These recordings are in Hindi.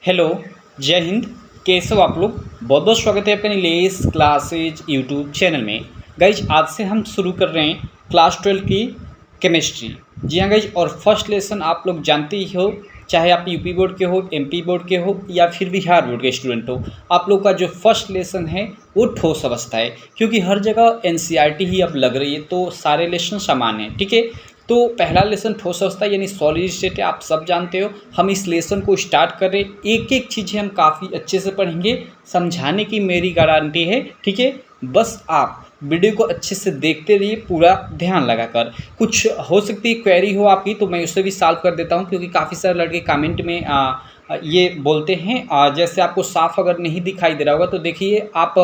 हेलो, जय हिंद। कैसे हो आप लोग? बहुत बहुत स्वागत है आपका नीलेश क्लासेज यूट्यूब चैनल में। गाइज आज से हम शुरू कर रहे हैं क्लास 12 की केमिस्ट्री। जी हाँ गाइज, और फर्स्ट लेसन आप लोग जानते ही हो, चाहे आप यूपी बोर्ड के हो, एमपी बोर्ड के हो या फिर बिहार बोर्ड के स्टूडेंट हो, आप लोग का जो फर्स्ट लेसन है वो ठोस अवस्था है। क्योंकि हर जगह एनसीईआरटी ही अब लग रही है तो सारे लेसन समान हैं, ठीक है। तो पहला लेसन ठोस अवस्था यानी सॉलिड स्टेट है, आप सब जानते हो। हम इस लेसन को स्टार्ट कर रहे हैं, एक एक चीज़ें हम काफ़ी अच्छे से पढ़ेंगे, समझाने की मेरी गारंटी है, ठीक है। बस आप वीडियो को अच्छे से देखते रहिए, पूरा ध्यान लगाकर। कुछ हो सकती है क्वेरी हो आपकी तो मैं उसे भी सॉल्व कर देता हूँ, क्योंकि काफ़ी सारे लड़के कमेंट में ये बोलते हैं। जैसे आपको साफ अगर नहीं दिखाई दे रहा होगा तो देखिए, आप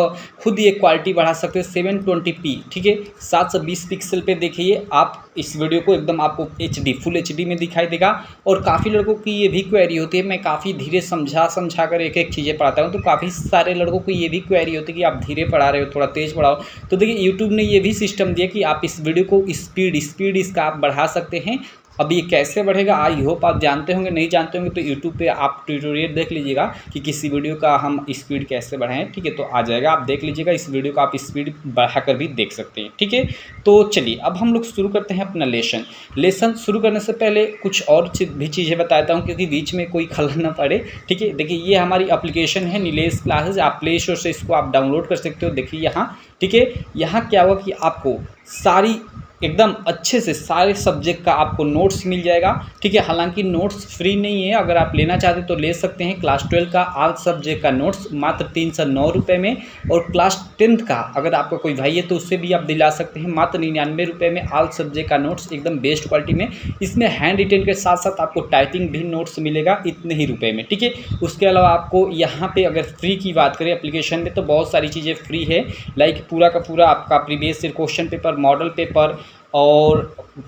खुद ये क्वालिटी बढ़ा सकते हो 720p, ठीक है, 720 पिक्सल पे देखिए आप इस वीडियो को, एकदम आपको HD फुल HD में दिखाई देगा। और काफ़ी लड़कों की ये भी क्वेरी होती है, मैं काफ़ी धीरे समझा कर एक एक चीज़ें पढ़ाता हूँ, तो काफ़ी सारे लड़कों को ये भी क्वेरी होती है कि आप धीरे पढ़ा रहे हो, थोड़ा तेज़ पढ़ाओ। तो देखिए यूट्यूब ने ये भी सिस्टम दिया कि आप इस वीडियो को स्पीड इसका आप बढ़ा सकते हैं। अब ये कैसे बढ़ेगा, आई होप आप जानते होंगे, नहीं जानते होंगे तो यूट्यूब पे आप ट्यूटोरियल देख लीजिएगा कि किसी वीडियो का हम स्पीड कैसे बढ़ाएं, ठीक है। तो आ जाएगा, आप देख लीजिएगा, इस वीडियो का आप स्पीड बढ़ाकर भी देख सकते हैं, ठीक है। तो चलिए अब हम लोग शुरू करते हैं अपना लेसन शुरू करने से पहले कुछ और भी चीज़ें बताता हूँ, क्योंकि बीच में कोई खलल ना पड़े, ठीक है। देखिए ये हमारी एप्लीकेशन है नीलेश क्लासेज, आप प्ले स्टोर से इसको आप डाउनलोड कर सकते हो। देखिए यहाँ, ठीक है, यहाँ क्या हुआ कि आपको सारी एकदम अच्छे से सारे सब्जेक्ट का आपको नोट्स मिल जाएगा, ठीक है। हालांकि नोट्स फ्री नहीं है, अगर आप लेना चाहते तो ले सकते हैं। क्लास 12 का आल सब्जेक्ट का नोट्स मात्र 309 रुपये में, और क्लास 10th का अगर आपका कोई भाई है तो उससे भी आप दिला सकते हैं मात्र 99 रुपये में आल सब्जेक्ट का नोट्स, एकदम बेस्ट क्वालिटी में। इसमें हैंड रिटेन के साथ साथ आपको टाइपिंग भी नोट्स मिलेगा इतने ही रुपये में, ठीक है। उसके अलावा आपको यहाँ पे अगर फ्री की बात करें एप्लीकेशन में तो बहुत सारी चीज़ें फ्री है, लाइक पूरा का पूरा आपका previous year question paper, model paper, और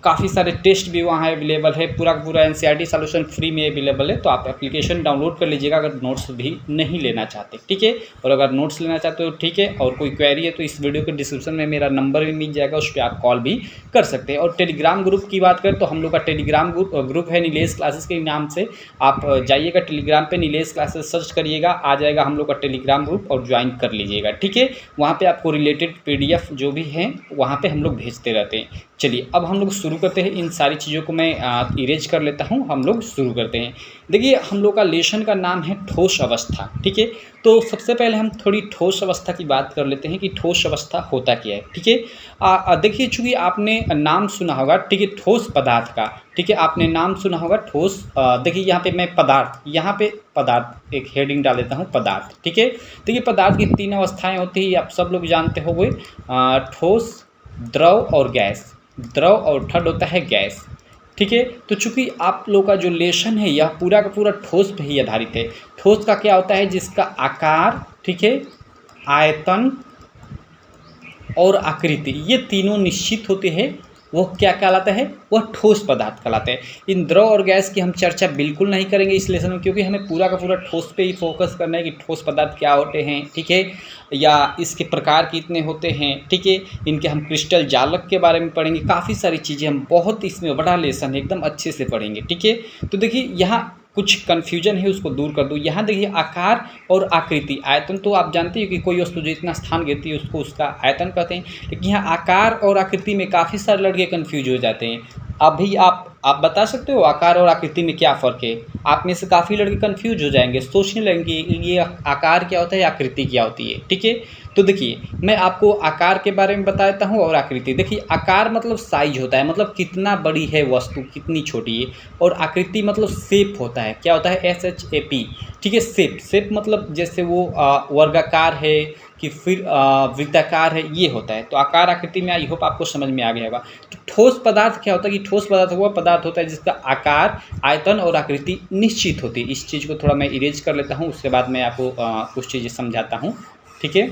काफ़ी सारे टेस्ट भी वहाँ अवेलेबल है। पूरा का पूरा एनसीईआरटी सॉल्यूशन फ्री में अवेलेबल है, तो आप एप्लीकेशन डाउनलोड कर लीजिएगा अगर नोट्स भी नहीं लेना चाहते, ठीक है। और अगर नोट्स लेना चाहते हो, ठीक है, और कोई क्वेरी है तो इस वीडियो के डिस्क्रिप्शन में मेरा नंबर भी मिल जाएगा, उस पर आप कॉल भी कर सकते हैं। और टेलीग्राम ग्रुप की बात करें तो हम लोग का टेलीग्राम ग्रुप है नीलेश क्लासेस के नाम से, आप जाइएगा टेलीग्राम पे नीलेश क्लासेस सर्च करिएगा, आ जाएगा हम लोग का टेलीग्राम ग्रुप, और ज्वाइन कर लीजिएगा, ठीक है। वहाँ पे आपको रिलेटेड PDF जो भी हैं वहाँ पे हम लोग भेजते रहते हैं। चलिए अब हम लोग शुरू करते हैं, इन सारी चीज़ों को मैं इरेज कर लेता हूँ, हम लोग शुरू करते हैं। देखिए हम लोग का लेसन का नाम है ठोस अवस्था, ठीक है। तो सबसे पहले हम थोड़ी ठोस अवस्था की बात कर लेते हैं कि ठोस अवस्था होता क्या है, ठीक है। देखिए चूँकि आपने नाम सुना होगा, ठीक है, ठोस पदार्थ का, ठीक है, आपने नाम सुना होगा ठोस। देखिए यहाँ पे मैं पदार्थ, यहाँ पे पदार्थ एक हेडिंग डाल देता हूँ, पदार्थ, ठीक है। देखिए पदार्थ की 3 अवस्थाएँ होती है, आप सब लोग जानते होंगे, ठोस, द्रव और गैस। द्रव और थर्ड होता है गैस, ठीक है। तो चूंकि आप लोग का जो लेसन है यह पूरा का पूरा ठोस पे ही आधारित है। ठोस का क्या होता है, जिसका आकार, ठीक है, आयतन और आकृति ये तीनों निश्चित होते हैं, वह क्या कहलाता है, वह ठोस पदार्थ कहलाते हैं। इन द्रव और गैस की हम चर्चा बिल्कुल नहीं करेंगे इस लेसन में, क्योंकि हमें पूरा का पूरा ठोस पे ही फोकस करना है कि ठोस पदार्थ क्या होते हैं, ठीक है, या इसके प्रकार कितने होते हैं, ठीक है। इनके हम क्रिस्टल जालक के बारे में पढ़ेंगे, काफ़ी सारी चीज़ें हम बहुत इसमें बड़ा लेसन है, एकदम अच्छे से पढ़ेंगे, ठीक है। तो देखिए यहाँ कुछ कन्फ्यूजन है उसको दूर कर दूँ। यहाँ देखिए आकार और आकृति, आयतन तो आप जानते हो कि कोई वस्तु जितना स्थान घेरती है उसको उसका आयतन कहते हैं, लेकिन यहाँ आकार और आकृति में काफ़ी सारे लड़के कन्फ्यूज हो जाते हैं। अभी आप बता सकते हो आकार और आकृति में क्या फ़र्क है? आप में से काफ़ी लड़के कन्फ्यूज हो जाएंगे, सोचने लगेंगे ये आकार क्या होता है, आकृति क्या होती है, ठीक है। तो देखिए मैं आपको आकार के बारे में बता देता हूँ और आकृति। देखिए आकार मतलब साइज होता है, मतलब कितना बड़ी है वस्तु, कितनी छोटी है। और आकृति मतलब शेप होता है, क्या होता है, SHAP, ठीक है। शेप मतलब जैसे वो वर्गाकार है कि फिर वृत्ताकार है, ये होता है। तो आकार आकृति में आई होप आपको समझ में आ गया होगा। तो ठोस पदार्थ क्या होता है कि ठोस पदार्थ वह पदार्थ होता है जिसका आकार, आयतन और आकृति निश्चित होती है। इस चीज़ को थोड़ा मैं इरेज कर लेता हूँ, उसके बाद मैं आपको कुछ चीज़ें समझाता हूँ, ठीक है।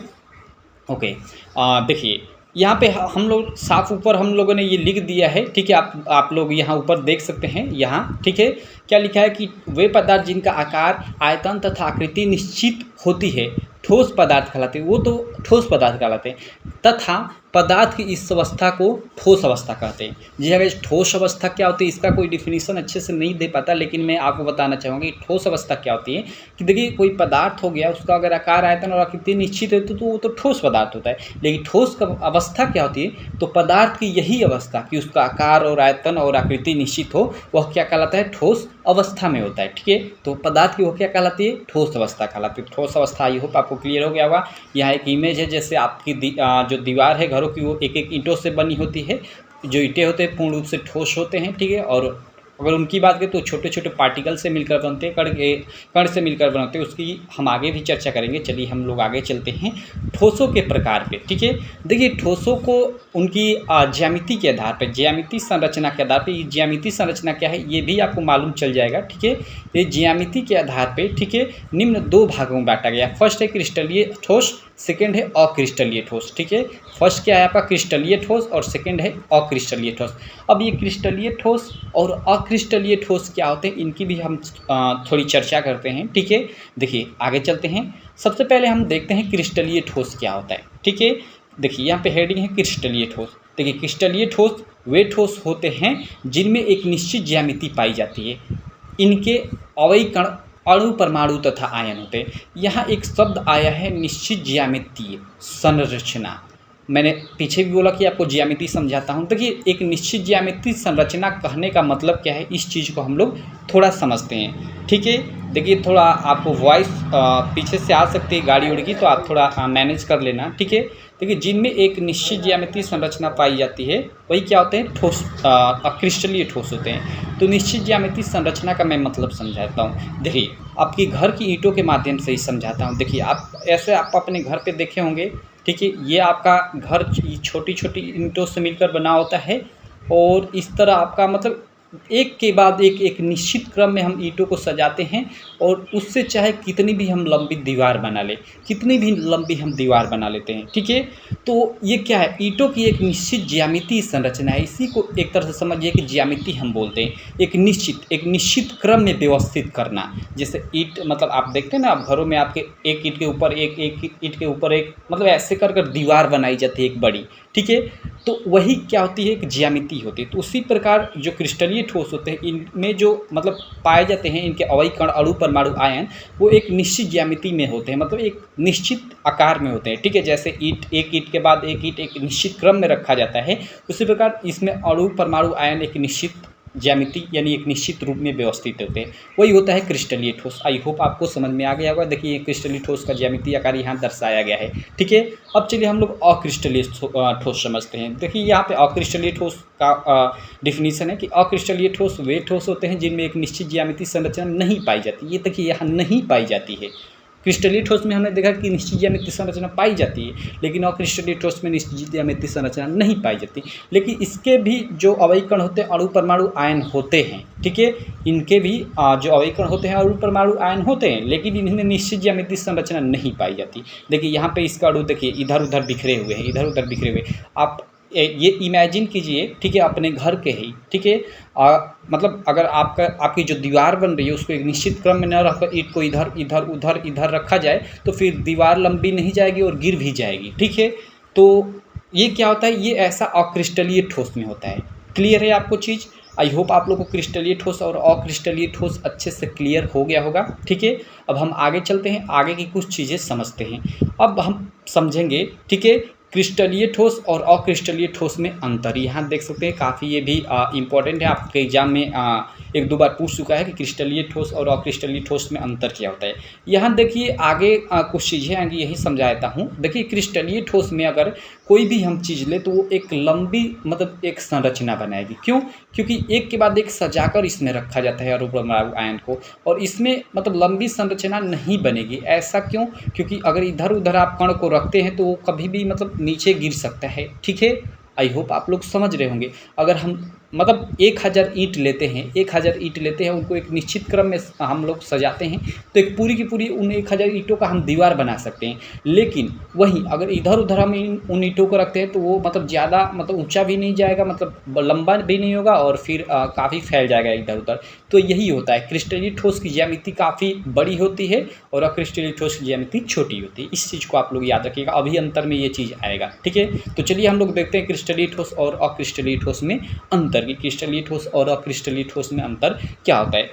ओके, देखिए यहाँ पे हम लोग साफ ऊपर हम लोगों ने ये लिख दिया है, ठीक है। आप लोग यहाँ ऊपर देख सकते हैं, यहाँ ठीक है क्या लिखा है कि वे पदार्थ जिनका आकार, आयतन तथा आकृति निश्चित होती है ठोस पदार्थ कहलाते हैं, वो तो ठोस पदार्थ कहलाते हैं। तथा पदार्थ की इस अवस्था को ठोस अवस्था कहते हैं। जी हाँ, ठोस अवस्था क्या होती है इसका कोई डिफिनीशन अच्छे से नहीं दे पाता, लेकिन मैं आपको बताना चाहूँगा कि ठोस अवस्था क्या होती है। कि देखिए कोई पदार्थ हो गया, उसका अगर आकार, आयतन और आकृति निश्चित है तो वो तो ठोस पदार्थ होता है। लेकिन ठोस अवस्था क्या होती है, तो पदार्थ की यही अवस्था कि उसका आकार और आयतन और आकृति निश्चित हो, वह क्या कहलाता है, ठोस अवस्था में होता है। ठीक है, तो पदार्थ की वो क्या कहलाती है, ठोस अवस्था कहलाती है। ठोस अवस्था आई होप आपको क्लियर हो गया होगा। यहाँ एक इमेज है, जैसे आपकी जो दीवार है घरों की, वो एक एक ईंटों से बनी होती है। जो ईंटें होते हैं पूर्ण रूप से ठोस होते हैं। ठीक है, और अगर उनकी बात करें तो छोटे छोटे पार्टिकल से मिलकर बनते हैं, कण से मिलकर बनते हैं। उसकी हम आगे भी चर्चा करेंगे। चलिए हम लोग आगे चलते हैं ठोसों के प्रकार पे। ठीक है, देखिए ठोसों को उनकी ज्यामिति के आधार पर, ज्यामिति संरचना के आधार पर, ये ज्यामिति संरचना क्या है ये भी आपको मालूम चल जाएगा। ठीक है, ये ज्यामिति के आधार पर, ठीक है, निम्न दो भागों में बांटा गया। फर्स्ट है क्रिस्टलीय ठोस, सेकेंड है अक्रिस्टलीय ठोस। ठीक है, फर्स्ट क्या है आपका क्रिस्टलीय ठोस और सेकेंड है अक्रिस्टलीय ठोस। अब ये क्रिस्टलीय ठोस और अक्रिस्टलीय ठोस क्या होते हैं, इनकी भी हम थोड़ी चर्चा करते हैं। ठीक है, देखिए आगे चलते हैं। सबसे पहले हम देखते हैं क्रिस्टलीय ठोस क्या होता है। ठीक है, देखिए यहाँ पे हेडिंग है क्रिस्टलीय ठोस। देखिए क्रिस्टलीय ठोस वे ठोस होते हैं जिनमें एक निश्चित ज्यामिति पाई जाती है। इनके अवयवी कण, अणु, परमाणु तथा आयन होते हैं। यहाँ एक शब्द आया है निश्चित ज्यामितीय संरचना। मैंने पीछे भी बोला कि आपको ज्यामिति समझाता हूँ। देखिए एक निश्चित ज्यामिति संरचना कहने का मतलब क्या है, इस चीज़ को हम लोग थोड़ा समझते हैं। ठीक है, देखिए थोड़ा आपको वॉइस पीछे से आ सकती है गाड़ी उड़ की, तो आप थोड़ा मैनेज कर लेना। ठीक है, देखिए जिनमें एक निश्चित ज्यामिति संरचना पाई जाती है वही क्या होते हैं, ठोस, क्रिस्टलीय ठोस होते हैं। तो निश्चित ज्यामिति संरचना का मैं मतलब समझाता हूँ। देखिए आपकी घर की ईंटों के माध्यम से ही समझाता हूँ। देखिए आप ऐसे आप अपने घर पे देखे होंगे। ठीक है, ये आपका घर छोटी छोटी ईंटों से मिलकर बना होता है, और इस तरह आपका मतलब एक के बाद एक निश्चित क्रम में हम ईंटों को सजाते हैं, और उससे चाहे कितनी भी हम लंबी दीवार बना लें, कितनी भी लंबी हम दीवार बना लेते हैं। ठीक है, तो ये क्या है, ईंटों की एक निश्चित ज्यामिति संरचना है। इसी को एक तरह से समझिए कि ज्यामिति हम बोलते हैं। एक निश्चित क्रम में व्यवस्थित करना। जैसे ईंट, मतलब आप देखते हैं ना, आप घरों में आपके एक ईंट के ऊपर एक ईंट के ऊपर एक, मतलब ऐसे कर दीवार बनाई जाती है एक बड़ी। ठीक है, तो वही क्या होती है, एक ज्यामिति होती है। तो उसी प्रकार जो क्रिस्टलीय ठोस होते हैं, इनमें जो मतलब पाए जाते हैं, इनके अवयवी कण, अणु, परमाणु, आयन, वो एक निश्चित ज्यामिति में होते हैं, मतलब एक निश्चित आकार में होते हैं। ठीक है, जैसे एक ईंट के बाद एक ईंट एक निश्चित क्रम में रखा जाता है, उसी प्रकार इसमें अणु, परमाणु, आयन एक निश्चित ज्यामिति यानी एक निश्चित रूप में व्यवस्थित होते हैं। वही होता है क्रिस्टलीय ठोस। आई होप आपको समझ में आ गया होगा। देखिए क्रिस्टलीय ठोस का ज्यामितीय आकार यहाँ दर्शाया गया है। ठीक है, अब चलिए हम लोग अक्रिस्टलीय ठोस समझते हैं। देखिए यहाँ पे अक्रिस्टलीय ठोस का डिफिनीशन है कि अक्रिस्टलीय ठोस वे ठोस होते हैं जिनमें एक निश्चित ज्यामितीय संरचना नहीं पाई जाती। ये देखिए यहाँ नहीं पाई जाती है। क्रिस्टलीय ठोस में हमने देखा कि निश्चित ज्यामितीय संरचना पाई जाती है, लेकिन अक्रिस्टलीय ठोस में निश्चित ज्यामितीय संरचना नहीं पाई जाती। लेकिन इसके भी जो अवयवी कण होते हैं, अणु, परमाणु, आयन होते हैं। ठीक है, इनके भी जो अवयवी कण होते हैं, अणु, परमाणु, आयन होते हैं, लेकिन इन्हें निश्चित ज्यामितीय संरचना नहीं पाई जाती। देखिए यहाँ पे इसका अणु देखिए इधर उधर बिखरे हुए हैं, इधर उधर बिखरे हुए। आप ये इमेजिन कीजिए, ठीक है, अपने घर के ही। ठीक है, मतलब अगर आपकी जो दीवार बन रही है उसको एक निश्चित क्रम में न रखकर ईंट को इधर इधर उधर इधर रखा जाए, तो फिर दीवार लंबी नहीं जाएगी और गिर भी जाएगी। ठीक है, तो ये क्या होता है, ये ऐसा अक्रिस्टलीय ठोस में होता है। क्लियर है आपको चीज़? आई होप आप लोगों को क्रिस्टलीय ठोस और अक्रिस्टलीय ठोस अच्छे से क्लियर हो गया होगा। ठीक है, अब हम आगे चलते हैं, आगे की कुछ चीज़ें समझते हैं। अब हम समझेंगे, ठीक है, क्रिस्टलीय ठोस और अक्रिस्टलीय ठोस में अंतर। यहाँ देख सकते हैं, काफ़ी ये भी इम्पॉर्टेंट है, आपके एग्जाम में एक दो बार पूछ चुका है कि क्रिस्टलीय ठोस और अक्रिस्टलीय ठोस में अंतर क्या होता है। यहाँ देखिए आगे कुछ चीज़ें आगे यही समझाता हूँ। देखिए क्रिस्टलीय ठोस में अगर कोई भी हम चीज़ ले तो वो एक लंबी मतलब एक संरचना बनाएगी। क्यों? क्योंकि एक के बाद एक सजाकर इसमें रखा जाता है अणु, परमाणु, आयन को, और इसमें मतलब लंबी संरचना नहीं बनेगी। ऐसा क्यों? क्योंकि अगर इधर उधर आप कण को रखते हैं तो वो कभी भी मतलब नीचे गिर सकता है। ठीक है, आई होप आप लोग समझ रहे होंगे। अगर हम मतलब 1000 ईंट लेते हैं, 1000 ईंट लेते हैं, उनको एक निश्चित क्रम में हम लोग सजाते हैं, तो एक पूरी की पूरी उन 1000 ईंटों का हम दीवार बना सकते हैं। लेकिन वहीं अगर इधर-उधर हम उन ईंटों को रखते हैं तो वो मतलब ज़्यादा मतलब ऊँचा भी नहीं जाएगा, मतलब लंबा भी नहीं होगा और फिर काफ़ी फैल जाएगा इधर-उधर। तो यही होता है, क्रिस्टलीय ठोस की ज्यामिति काफ़ी बड़ी होती है और अक्रिस्टलीय ठोस की ज्यामिति छोटी होती है। इस चीज़ को आप लोग याद रखिएगा, अभिअंतर में ये चीज़ आएगा, ठीक है। तो चलिए हम लोग देखते हैं क्रिस्टलीय ठोस और अक्रिस्टलीय ठोस में अंतर, कि क्रिस्टलीय ठोस और अक्रिस्टलीय ठोस में अंतर क्या होता है।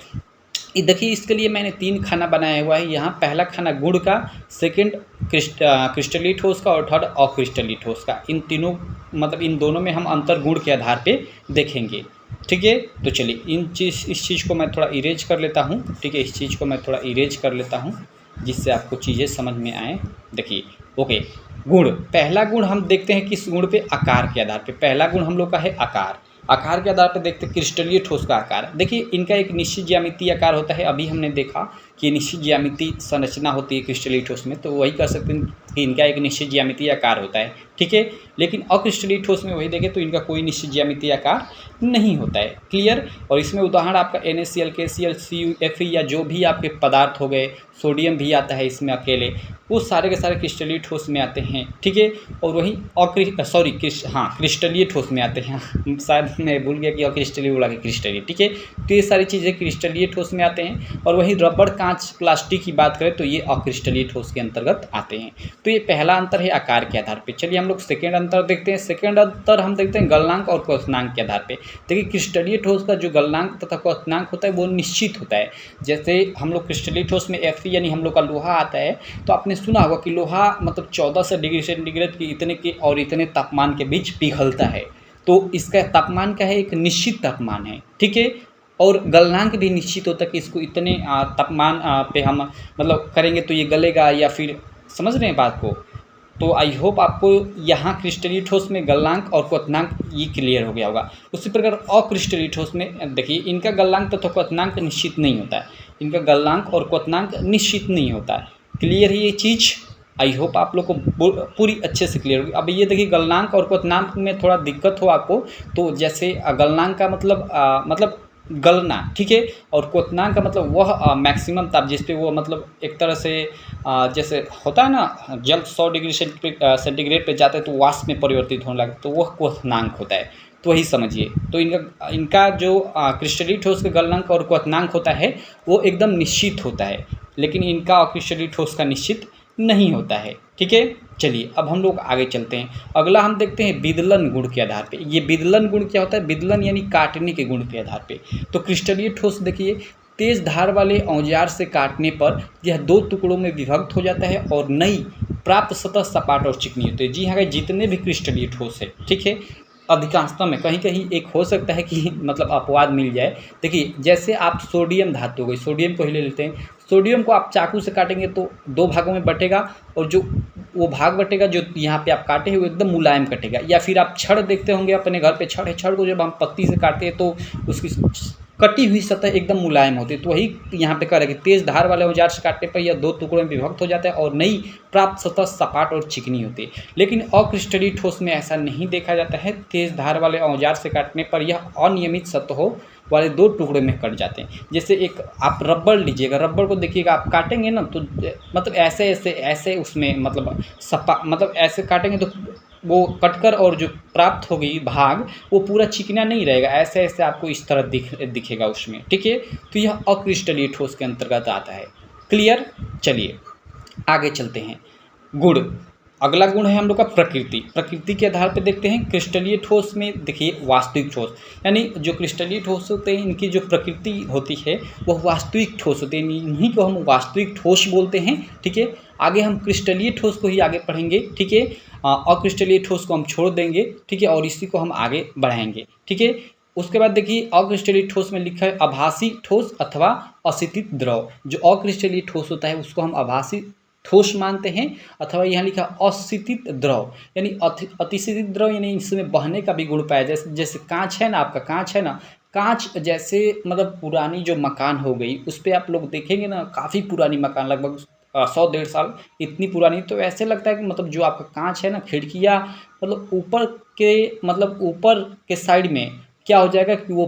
ये देखिए, इसके लिए मैंने 3 खाना बनाया हुआ है यहाँ। पहला खाना गुण का, सेकंड क्रिस्टलीय ठोस का और थर्ड अक्रिस्टलीय ठोस का। इन तीनों मतलब इन दोनों में हम अंतर गुण के आधार पे देखेंगे, ठीक है। तो चलिए इस चीज़ को मैं थोड़ा इरेज कर लेता हूँ, ठीक है। इस चीज़ को मैं थोड़ा इरेज कर लेता हूँ जिससे आपको चीज़ें समझ में आएँ। देखिए, ओके, गुण, पहला गुण हम देखते हैं किस गुण पे, आकार के आधार पे। पहला गुण हम लोग का है आकार। आकार के आधार पर देखते हैं क्रिस्टलीय ठोस का आकार। देखिए, इनका एक निश्चित ज्यामितीय आकार होता है। अभी हमने देखा कि निश्चित ज्यामितीय संरचना होती है क्रिस्टलीय ठोस में, तो वही कर सकते हैं कि इनका एक निश्चित ज्यामितीय आकार होता है, ठीक है। लेकिन अक्रिस्टलीय ठोस में वही देखें तो इनका कोई निश्चित ज्यामितीय आकार नहीं होता है, क्लियर। और इसमें उदाहरण आपका NaCl, KCl, CuFe या जो भी आपके पदार्थ हो गए, सोडियम भी आता है इसमें अकेले, वो सारे के सारे क्रिस्टलीय ठोस में आते हैं, ठीक है। और वहीं क्रिस्टलीय ठोस में आते हैं। शायद मैं भूल गया कि अक्रिस्टलीय बोला कि क्रिस्टलीय, ठीक है। तो ये सारी चीज़ें क्रिस्टलीय ठोस में आते हैं। और वहीं रबड़, कांच, प्लास्टिक की बात करें तो ये अक्रिस्टलीय ठोस के अंतर्गत आते हैं। तो ये पहला अंतर है आकार के आधार पे। चलिए हम लोग सेकेंड अंतर देखते हैं। सेकेंड अंतर हम देखते हैं गलनांक और क्वथनांक के आधार पे। देखिए, क्रिस्टलीय ठोस का जो गलनांक तथा क्वथनांक होता है वो निश्चित होता है। जैसे हम लोग क्रिस्टलीय ठोस में Fe यानी हम लोग का लोहा आता है, तो आपने सुना होगा कि लोहा मतलब 1400 डिग्री सेंटीग्रेड के इतने के और इतने तापमान के बीच पिघलता है। तो इसका तापमान क्या है, एक निश्चित तापमान है, ठीक है। और गलनांक भी निश्चित होता है कि इसको इतने तापमान पे हम मतलब करेंगे तो ये गलेगा, या फिर समझ रहे हैं बात को। तो आई होप आपको यहाँ क्रिस्टलीय ठोस में गलनांक और क्वथनांक ये क्लियर हो गया होगा। उसी प्रकार अक्रिस्टलीय ठोस में देखिए, इनका गलनांक तथा क्वथनांक निश्चित नहीं होता है। इनका गलनांक और क्वथनांक निश्चित नहीं होता है। क्लियर है ये चीज़? आई होप आप लोग को पूरी अच्छे से क्लियर होगी। अब ये देखिए, गलनांक और क्वथनांक में थोड़ा दिक्कत हो आपको, तो जैसे गलनांक का मतलब गलना, ठीक है। और क्वथनांक का मतलब वह मैक्सिमम ताप जिस पे वो मतलब एक तरह से जैसे होता है ना, जल 100 डिग्री सेंटीग्रेड पे जाता है तो वाष्प में परिवर्तित होने लगता है, तो वह क्वथनांक होता है। तो वही समझिए। तो इनका जो क्रिस्टलीय ठोस का गलनांक और क्वथनांक होता है वो एकदम निश्चित होता है, लेकिन इनका अक्रिस्टलीय ठोस का निश्चित नहीं होता है, ठीक है। चलिए अब हम लोग आगे चलते हैं। अगला हम देखते हैं विदलन गुण के आधार पे। ये विदलन गुण क्या होता है? विदलन यानी काटने के गुण के आधार पे। तो क्रिस्टलीय ठोस देखिए, तेज धार वाले औजार से काटने पर यह 2 टुकड़ों में विभक्त हो जाता है और नई प्राप्त सतह सपाट और चिकनी होती है। जी हाँ, जितने भी क्रिस्टलीय ठोस है, ठीक है, अधिकांशतः में कहीं कहीं एक हो सकता है कि मतलब अपवाद मिल जाए। देखिए, जैसे आप सोडियम धातु हो गई, सोडियम को ही ले लेते हैं। सोडियम को आप चाकू से काटेंगे तो 2 भागों में बटेगा, और जो वो भाग बटेगा जो यहाँ पे आप काटे हैं वो एकदम मुलायम कटेगा। या फिर आप छड़ देखते होंगे अपने घर पे, छड़ है, छड़ को जब हम पत्ती से काटते हैं तो उसकी कटी हुई सतह एकदम मुलायम होती है। तो वही यहाँ पे कह रहे हैं कि तेज धार वाले औजार से काटने पर यह 2 टुकड़ों में विभक्त हो जाता है और नई प्राप्त सतह सपाट और चिकनी होती है। लेकिन अक्रिस्टलीय ठोस में ऐसा नहीं देखा जाता है। तेज धार वाले औजार से काटने पर यह अनियमित सतहों वाले 2 टुकड़े में कट जाते हैं। जैसे एक आप रबड़ लीजिएगा, रबड़ को देखिएगा, आप काटेंगे ना तो मतलब ऐसे उसमें मतलब ऐसे काटेंगे तो वो कटकर और जो प्राप्त होगी भाग वो पूरा चिकना नहीं रहेगा, ऐसे ऐसे आपको इस तरह दिखेगा उसमें, ठीक है। तो यह अक्रिस्टलीय ठोस के अंतर्गत आता है। क्लियर? चलिए आगे चलते हैं। गुण, अगला गुण है हम लोग का प्रकृति। प्रकृति के आधार पर देखते हैं। क्रिस्टलीय ठोस में देखिए वास्तविक ठोस, यानी जो क्रिस्टलीय ठोस होते हैं इनकी जो प्रकृति होती है वह वास्तविक ठोस होते हैं, इन्हीं को हम वास्तविक ठोस बोलते हैं, ठीक है। आगे हम क्रिस्टलीय ठोस को ही आगे पढ़ेंगे, ठीक है। अक्रिस्टलीय ठोस को हम छोड़ देंगे, ठीक है, और इसी को हम आगे बढ़ाएंगे, ठीक है। उसके बाद देखिए, अक्रिस्टलीय ठोस में लिखा है आभासी ठोस अथवा असितित द्रव। जो अक्रिस्टलीय ठोस होता है उसको हम आभासी ठोस मानते हैं, अथवा यहाँ लिखा असितित द्रव यानी अतिसितित द्रव, यानी इसमें बहने का भी गुण पाया। जैसे कांच है ना, आपका कांच है ना, कांच जैसे मतलब पुरानी जो मकान हो गई उस पर आप लोग देखेंगे ना, काफ़ी पुरानी मकान, लगभग 100-150 साल इतनी पुरानी, तो ऐसे लगता है कि मतलब जो आपका कांच है ना, खिड़कियाँ मतलब ऊपर के साइड में क्या हो जाएगा कि वो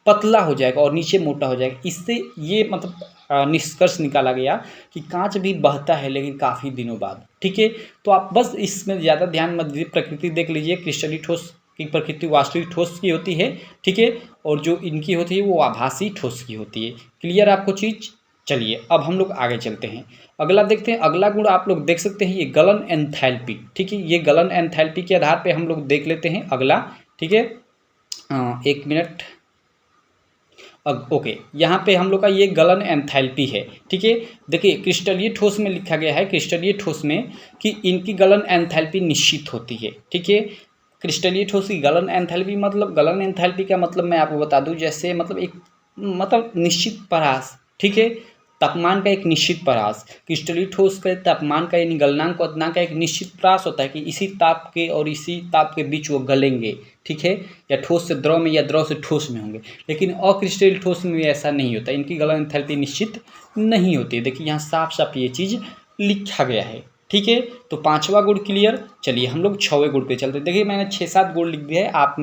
पतला हो जाएगा और नीचे मोटा हो जाएगा। इससे ये मतलब निष्कर्ष निकाला गया कि कांच भी बहता है लेकिन काफ़ी दिनों बाद। ठीक है, तो आप बस इसमें ज़्यादा ध्यान मत दीजिए, प्रकृति देख लीजिए। क्रिस्टलीय ठोस की प्रकृति वास्तविक ठोस की होती है, ठीक है, और जो इनकी होती है वो आभासी ठोस की होती है। क्लियर आपको चीज़? चलिए अब हम लोग आगे चलते हैं, अगला देखते हैं। अगला गुण आप लोग देख सकते हैं, ये गलन एंथैल्पी। ठीक है, ये गलन एंथैल्पी के आधार पे हम लोग देख लेते हैं अगला। ठीक है, एक मिनट। ओके, यहाँ पे हम लोग का ये गलन एंथैल्पी है। ठीक है, देखिए क्रिस्टलीय ठोस में लिखा गया है, क्रिस्टलीय ठोस में कि इनकी गलन एंथैल्पी निश्चित होती है। ठीक है, क्रिस्टलीय ठोस की गलन एंथैल्पी मतलब, गलन एंथैल्पी का मतलब मैं आपको बता दूं, जैसे मतलब एक मतलब निश्चित परास। ठीक है, तापमान का एक निश्चित परास। क्रिस्टलीय ठोस का तापमान का यानी गलनांक और अदनांक का एक निश्चित परास होता है कि इसी ताप के और इसी ताप के बीच वो गलेंगे। ठीक है, या ठोस से द्रव में या द्रव से ठोस में होंगे। लेकिन अक्रिस्टलीय ठोस में ऐसा नहीं होता, इनकी गलन एंथैल्पी निश्चित नहीं होती। देखिए यहाँ साफ साफ ये चीज़ लिखा गया है। ठीक है, तो पांचवा गुण क्लियर। चलिए हम लोग छवें गुण पे चलते हैं। देखिए मैंने 6-7 गुण लिख दिया है, आप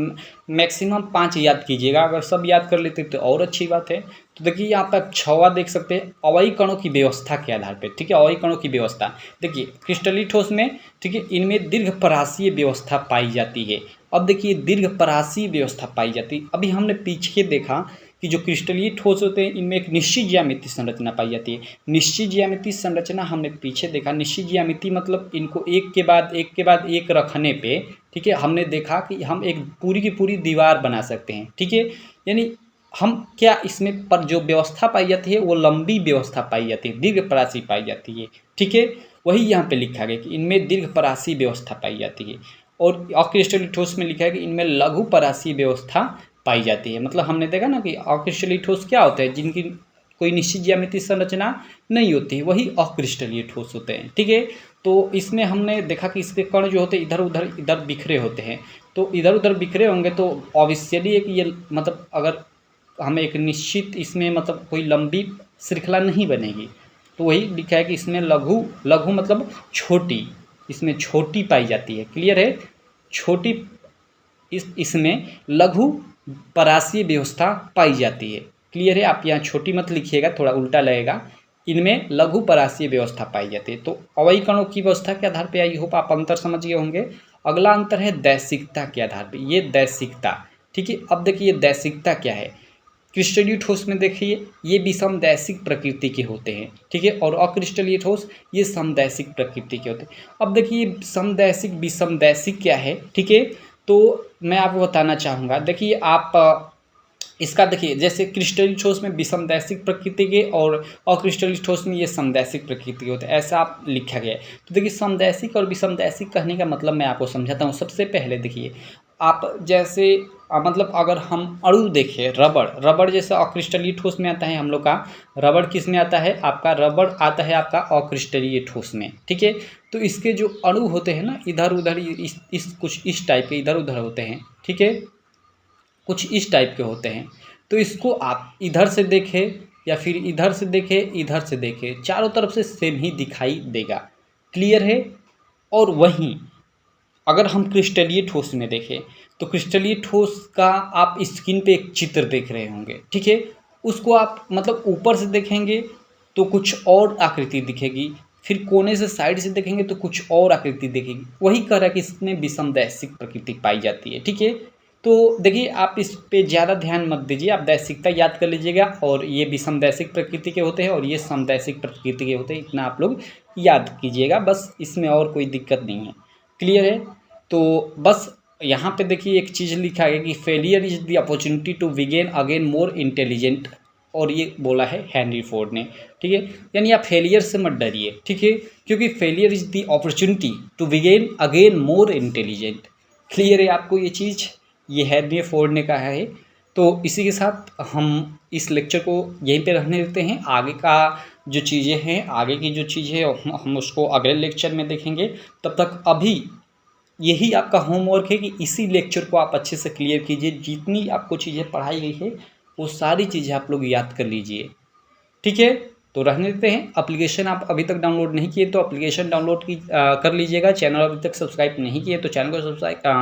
मैक्सिमम 5 याद कीजिएगा। अगर सब याद कर लेते तो और अच्छी बात है। तो देखिए यहाँ पर छवा देख सकते हैं, अवयवी कणों की व्यवस्था के आधार पे। ठीक है, अवयवी कणों की व्यवस्था देखिए क्रिस्टलीय ठोस में, ठीक है, इनमें दीर्घ परासीय व्यवस्था पाई जाती है। अब देखिए दीर्घ परासीय व्यवस्था पाई जाती है। अभी हमने पीछे देखा कि जो क्रिस्टलीय ठोस होते हैं इनमें एक निश्चित ज्यामितीय संरचना पाई जाती है। निश्चित ज्यामितीय संरचना हमने पीछे देखा। निश्चित ज्यामिति मतलब इनको एक के बाद एक रखने पे, ठीक है, हमने देखा कि हम एक पूरी की पूरी दीवार बना सकते हैं। ठीक है, यानी हम क्या इसमें पर जो व्यवस्था पाई जाती है वो लंबी व्यवस्था पाई जाती है, दीर्घ परासी पाई जाती है। ठीक है, वही यहाँ पे लिखा गया कि इनमें दीर्घ परासी व्यवस्था पाई जाती है। और अक्रिस्टलीय ठोस में लिखा है कि इनमें लघु परासी व्यवस्था पाई जाती है। मतलब हमने देखा ना कि अक्रिस्टलीय ठोस क्या होते हैं, जिनकी कोई निश्चित ज्यामितीय संरचना नहीं होती, वही अक्रिस्टलीय ठोस होते हैं। ठीक है, तो इसमें हमने देखा कि इसके कण जो होते हैं इधर बिखरे होते हैं। तो इधर उधर बिखरे होंगे तो ऑब्वियसली है कि ये मतलब अगर हमें एक निश्चित इसमें मतलब कोई लंबी श्रृंखला नहीं बनेगी। तो वही लिखा है कि इसमें लघु लघु मतलब छोटी, इसमें छोटी पाई जाती है। क्लियर है, छोटी इसमें लघु परासीय व्यवस्था पाई जाती है। क्लियर है, आप यहाँ छोटी मत लिखिएगा, थोड़ा उल्टा लगेगा। इनमें लघु परासीय व्यवस्था पाई जाती है। तो अवयवी कणों की व्यवस्था के आधार पर आई होप आप अंतर समझ गए होंगे। अगला अंतर है दैशिकता के आधार पर, ये दैशिकता। ठीक है, अब देखिए दैशिकता क्या है। क्रिस्टलीय ठोस में देखिए ये विषमदैशिक प्रकृति के होते हैं। ठीक है, और अक्रिस्टलीय ठोस ये समदैशिक प्रकृति के होते हैं। अब देखिए समदैशिक विषमदैशिक क्या है। ठीक है, तो मैं आपको बताना चाहूँगा। देखिए आप इसका देखिए जैसे क्रिस्टलीय ठोस में विषमदैशिक प्रकृति के और अक्रिस्टलीय ठोस में ये समदैशिक प्रकृति के होते हैं, ऐसा आप लिखा गया है। तो देखिए समदैशिक और विषमदैशिक कहने का मतलब मैं आपको समझाता हूँ। सबसे पहले देखिए आप जैसे मतलब अगर हम अणु देखें, रबड़ जैसे अक्रिस्टलीय ठोस में आता है हम लोग का। रबड़ किस में आता है आपका, रबड़ आता है आपका अक्रिस्टलीय ठोस में। ठीक है, तो इसके जो अणु होते हैं ना इधर उधर इस कुछ इस टाइप के इधर उधर होते हैं। ठीक है, कुछ इस टाइप के होते हैं। तो इसको आप इधर से देखें या फिर इधर से देखें, चारों तरफ से सेम ही दिखाई देगा। क्लियर है, और वहीं अगर हम क्रिस्टलीय ठोस में देखें तो क्रिस्टलीय ठोस का आप स्क्रीन पे एक चित्र देख रहे होंगे। ठीक है, उसको आप मतलब ऊपर से देखेंगे तो कुछ और आकृति दिखेगी, फिर कोने से साइड से देखेंगे तो कुछ और आकृति दिखेगी। वही कह रहा है कि इसमें विषमदैशिक प्रकृति पाई जाती है। ठीक है, तो देखिए आप इस पे ज़्यादा ध्यान मत दीजिए, आप दैशिकता याद कर लीजिएगा। और ये विषमदैशिक प्रकृति के होते हैं और ये समदैशिक प्रकृति के होते हैं, इतना आप लोग याद कीजिएगा बस, इसमें और कोई दिक्कत नहीं है। क्लियर है, तो बस यहाँ पे देखिए एक चीज़ लिखा है कि failure is the opportunity to begin again more intelligent, और ये बोला है हेनरी फोर्ड ने। ठीक है, यानी आप फेलियर से मत डरिए। ठीक है, क्योंकि failure is the opportunity to begin again more intelligent. Clear है आपको ये चीज़, ये हेनरी फोर्ड ने कहा है। तो इसी के साथ हम इस लेक्चर को यहीं पे रहने देते हैं। आगे का जो चीज़ें हैं, आगे की जो चीज़ें हम उसको अगले लेक्चर में देखेंगे। तब तक अभी यही आपका होमवर्क है कि इसी लेक्चर को आप अच्छे से क्लियर कीजिए। जितनी आपको चीज़ें पढ़ाई गई है वो सारी चीज़ें आप लोग याद कर लीजिए। ठीक है, तो रहने देते हैं। एप्लीकेशन आप अभी तक डाउनलोड नहीं किए तो एप्लीकेशन डाउनलोड कर लीजिएगा। चैनल अभी तक सब्सक्राइब नहीं किए तो चैनल को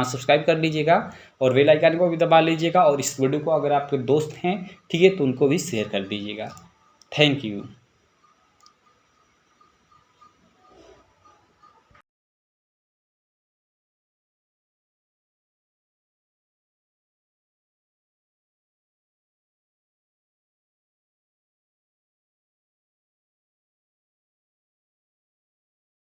सब्सक्राइब कर लीजिएगा और बेल आइकन को भी दबा लीजिएगा। और इस वीडियो को अगर आपके दोस्त हैं, ठीक है, तो उनको भी शेयर कर दीजिएगा। Thank you.